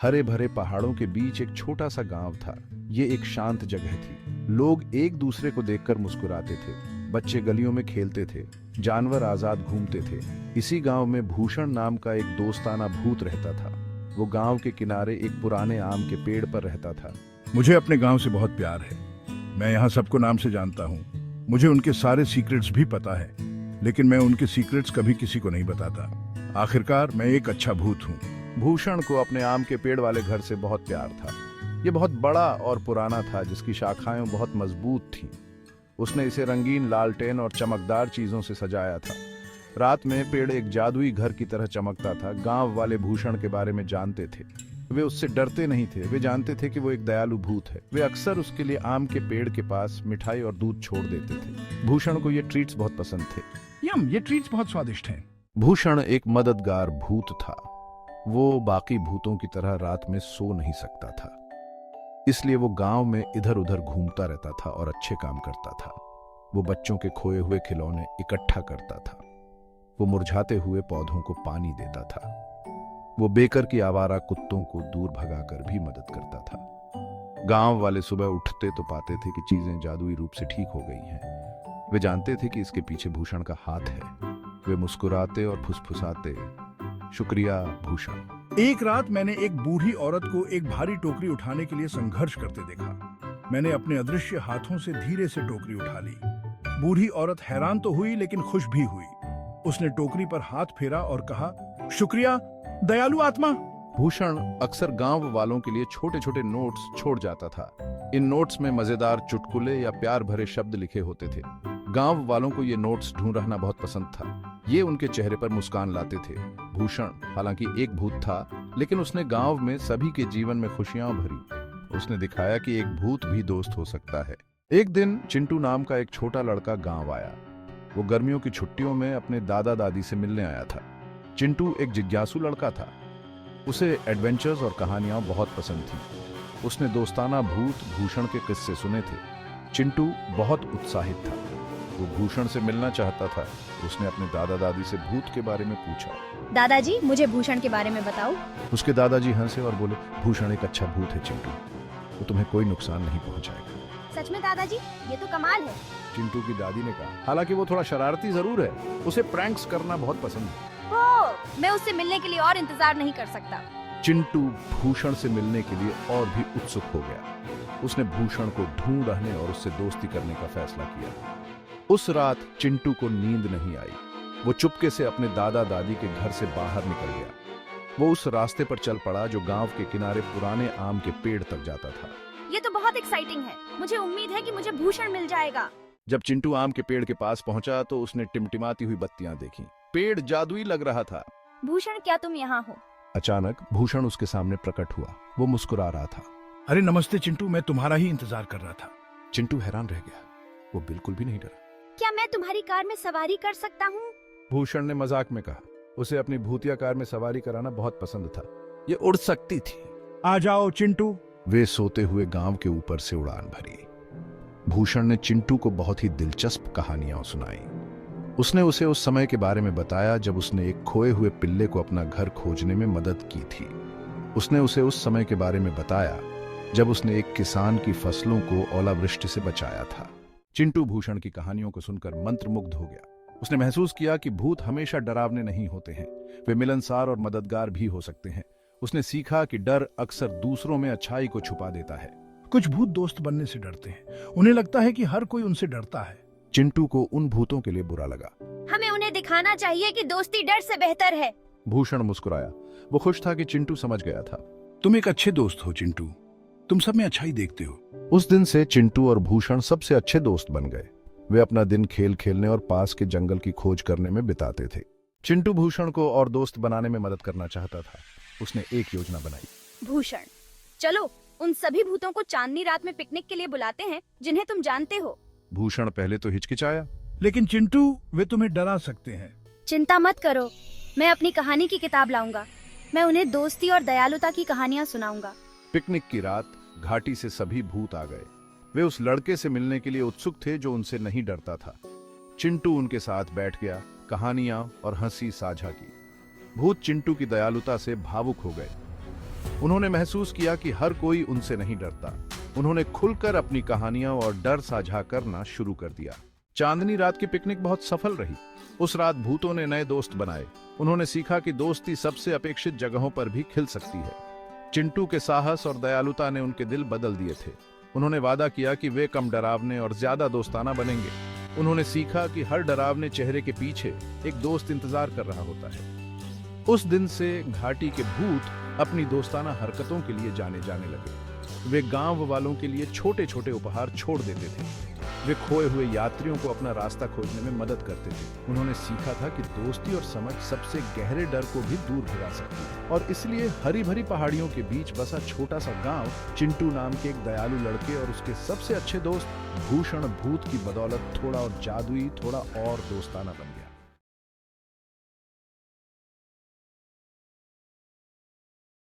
हरे भरे पहाड़ों के बीच एक छोटा सा गांव था। ये एक शांत जगह थी। लोग एक दूसरे को देखकर मुस्कुराते थे। बच्चे गलियों में खेलते थे। जानवर आजाद घूमते थे। इसी गांव में भूषण नाम का एक दोस्ताना भूत रहता था। वो गांव के किनारे एक पुराने आम के पेड़ पर रहता था। मुझे अपने गांव से बहुत प्यार है। मैं यहाँ सबको नाम से जानता हूँ। मुझे उनके सारे सीक्रेट्स भी पता है, लेकिन मैं उनके सीक्रेट्स कभी किसी को नहीं बताता। आखिरकार मैं एक अच्छा भूत हूँ। भूषण को अपने आम के पेड़ वाले घर से बहुत प्यार था। ये बहुत बड़ा और पुराना था, जिसकी शाखाएं बहुत मजबूत थीं। उसने इसे रंगीन लालटेन और चमकदार चीजों से सजाया था। रात में पेड़ एक जादुई घर की तरह चमकता था। गांव वाले भूषण के बारे में जानते थे। वे उससे डरते नहीं थे। वे जानते थे कि वो एक दयालु भूत है। वे अक्सर उसके लिए आम के पेड़ के पास मिठाई और दूध छोड़ देते थे। भूषण को ये ट्रीट्स बहुत पसंद थे। ये ट्रीट्स बहुत स्वादिष्ट हैं। भूषण एक मददगार भूत था। वो बाकी भूतों की तरह रात में सो नहीं सकता था, इसलिए वो गांव में इधर उधर घूमता रहता था और अच्छे काम करता था। वो बच्चों के खोए हुए खिलौने इकट्ठा करता था। वो मुरझाते हुए पौधों को पानी देता था। वो बेकर की आवारा कुत्तों को दूर भगाकर भी मदद करता था। गांव वाले सुबह उठते तो पाते थे कि चीजें जादुई रूप से ठीक हो गई हैं। वे जानते थे कि इसके पीछे भूषण का हाथ है। वे मुस्कुराते और फुसफुसाते, शुक्रिया भूषण। एक रात मैंने एक बूढ़ी औरत को एक भारी टोकरी उठाने के लिए संघर्ष करते देखा। मैंने अपने अदृश्य हाथों से धीरे से टोकरी उठा ली। बूढ़ी औरत हैरान तो हुई, लेकिन खुश भी हुई। उसने टोकरी पर हाथ फेरा और कहा, शुक्रिया दयालु आत्मा। भूषण अक्सर गांव वालों के लिए छोटे छोटे नोट्स छोड़ जाता था। इन नोट्स में मजेदार चुटकुले या प्यार भरे शब्द लिखे होते थे। गांव वालों को ये नोट्स ढूंढना बहुत पसंद था। ये उनके चेहरे पर मुस्कान लाते थे। भूषण हालांकि एक भूत था, लेकिन उसने गांव में सभी के जीवन में खुशियां भरी। उसने दिखाया कि एक भूत भी दोस्त हो सकता है। एक दिन चिंटू नाम का एक छोटा लड़का गांव आया। वो गर्मियों की छुट्टियों में अपने दादा दादी से मिलने आया था। चिंटू एक जिज्ञासु लड़का था। उसे एडवेंचर्स और कहानियां बहुत पसंद थी। उसने दोस्ताना भूत भूषण के किस्से सुने थे। चिंटू बहुत उत्साहित था। वो भूषण से मिलना चाहता था। उसने अपने दादा दादी से भूत के बारे में पूछा। दादाजी, मुझे भूषण के बारे में बताओ। उसके दादाजी हंसे और बोले, भूषण एक अच्छा भूत है चिंटू। वो तुम्हें कोई नुकसान नहीं पहुंचाएगा। सच में दादाजी, ये तो कमाल है। चिंटू की दादी ने कहा। हालांकि वो थोड़ा शरारती जरूर है। उसे प्रैंक्स करना बहुत पसंद है। मैं उससे मिलने के लिए और इंतजार नहीं कर सकता। चिंटू भूषण से मिलने के लिए और भी उत्सुक हो गया। उसने भूषण को ढूंढने और उससे दोस्ती करने का फैसला किया। उस रात चिंटू को नींद नहीं आई। वो चुपके से अपने दादा दादी के घर से बाहर निकल गया। वो उस रास्ते पर चल पड़ा जो गांव के किनारे पुराने आम के पेड़ तक जाता था। ये तो बहुत एक्साइटिंग है। मुझे उम्मीद है कि मुझे भूषण मिल जाएगा। जब चिंटू आम के पेड़ के पास पहुंचा तो उसने टिमटिमाती हुई बत्तियां देखी। पेड़ जादुई लग रहा था। भूषण, क्या तुम यहाँ हो? अचानक भूषण उसके सामने प्रकट हुआ। वो मुस्कुरा रहा था। अरे नमस्ते चिंटू, मैं तुम्हारा ही इंतजार कर रहा था। चिंटू हैरान रह गया। वो बिल्कुल भी नहीं डरा। क्या मैं तुम्हारी कार में सवारी कर सकता हूँ? भूषण ने मजाक में कहा। उसे अपनी भूतिया कार में सवारी कराना बहुत पसंद था। ये उड़ सकती थी। आ जाओ चिंटू। वे सोते हुए गांव के ऊपर से उड़ान भरी। भूषण ने चिंटू को बहुत ही दिलचस्प कहानियां सुनाई। उसने उसे उस समय के बारे में बताया जब उसने एक खोए हुए पिल्ले को अपना घर खोजने में मदद की थी। उसने उसे उस समय के बारे में बताया जब उसने एक किसान की फसलों को ओलावृष्टि से बचाया था। चिंटू भूषण की कहानियों को सुनकर मंत्रमुग्ध हो गया। उसने महसूस किया कि भूत हमेशा डरावने नहीं होते हैं। वे मिलनसार और मददगार भी हो सकते हैं। उसने सीखा कि डर अक्सर दूसरों में अच्छाई को छुपा देता है। कुछ भूत दोस्त बनने से डरते हैं। उन्हें लगता है कि हर कोई उनसे डरता है। चिंटू को उन भूतों के लिए बुरा लगा। हमें उन्हें दिखाना चाहिए कि दोस्ती डर से बेहतर है। भूषण मुस्कुराया। वो खुश था कि चिंटू समझ गया था। तुम एक अच्छे दोस्त हो चिंटू। तुम सब में अच्छाई देखते हो। उस दिन से चिंटू और भूषण सबसे अच्छे दोस्त बन गए। वे अपना दिन खेल खेलने और पास के जंगल की खोज करने में बिताते थे। चिंटू भूषण को और दोस्त बनाने में मदद करना चाहता था। उसने एक योजना बनाई। भूषण, चलो उन सभी भूतों को चांदनी रात में पिकनिक के लिए बुलाते हैं जिन्हें तुम जानते हो। भूषण पहले तो हिचकिचाया। लेकिन चिंटू, वे तुम्हें डरा सकते हैं। चिंता मत करो, मैं अपनी कहानी की किताब लाऊंगा। मैं उन्हें दोस्ती और दयालुता की कहानियां सुनाऊंगा। पिकनिक की रात घाटी से सभी भूत आ गए। वे उस लड़के से मिलने के लिए उत्सुक थे जो उनसे नहीं डरता था। चिंटू उनके साथ बैठ गया, कहानियां और हंसी साझा की। भूत चिंटू की दयालुता से भावुक हो गए। उन्होंने महसूस किया कि हर कोई उनसे नहीं डरता। उन्होंने खुलकर अपनी कहानियां और डर साझा करना शुरू कर दिया। चांदनी रात की पिकनिक बहुत सफल रही। उस रात भूतों ने नए दोस्त बनाए। उन्होंने सीखा कि दोस्ती सबसे अपेक्षित जगहों पर भी खिल सकती है। चिंटू के साहस और दयालुता ने उनके दिल बदल दिए थे। उन्होंने वादा किया कि वे कम डरावने और ज्यादा दोस्ताना बनेंगे। उन्होंने सीखा कि हर डरावने चेहरे के पीछे एक दोस्त इंतजार कर रहा होता है। उस दिन से घाटी के भूत अपनी दोस्ताना हरकतों के लिए जाने लगे। वे गांव वालों के लिए छोटे छोटे उपहार छोड़ देते थे। वे खोए हुए यात्रियों को अपना रास्ता खोजने में मदद करते थे। उन्होंने सीखा था कि दोस्ती और समझ सबसे गहरे डर को भी दूर भगा सकती है। और इसलिए हरी भरी पहाड़ियों के बीच बसा छोटा सा गांव चिंटू नाम के एक दयालु लड़के और उसके सबसे अच्छे दोस्त भूषण भूत की बदौलत थोड़ा और जादुई, थोड़ा और दोस्ताना बन गया।